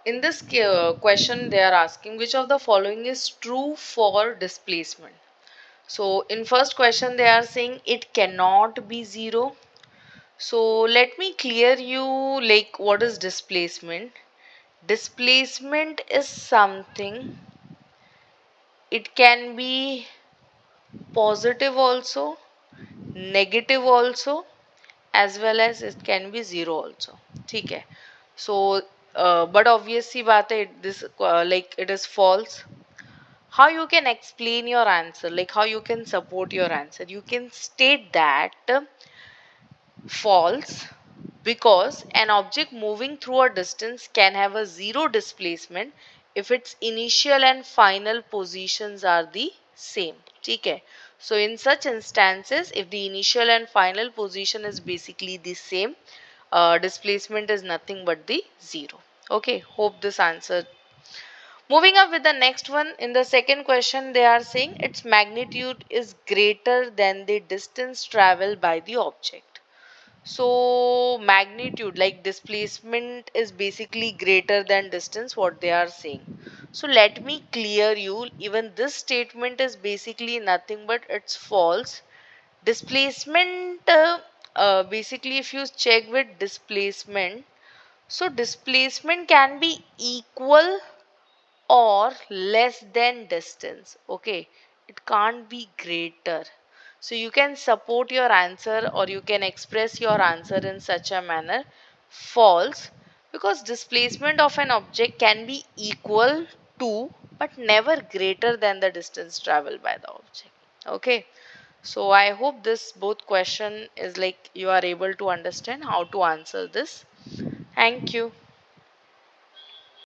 In this question, they are asking which of the following is true for displacement. So in first question, they are saying it cannot be 0. So let me clear you like what is displacement. Displacement is something, it can be positive also, negative also, as well as it can be 0 also. ठीक है. So but obviously बात है this like it is false. How you can explain your answer, like how you can support your answer? You can state that false because an object moving through a distance can have a 0 displacement if its initial and final positions are the same. ठीक है. So in such instances, if the initial and final position is basically the same, displacement is nothing but the 0. Okay, hope this answer. Moving up with the next one, in the second question, they are saying its magnitude is greater than the distance traveled by the object. So, magnitude like displacement is basically greater than distance, what they are saying. So, let me clear you, even this statement is basically nothing but it's false. Displacement, basically, if you check with displacement, so displacement can be equal or less than distance. Okay, it can't be greater. So you can support your answer or you can express your answer in such a manner false, because displacement of an object can be equal to but never greater than the distance traveled by the object. Okay, so I hope this both question is like you are able to understand how to answer this. Thank you.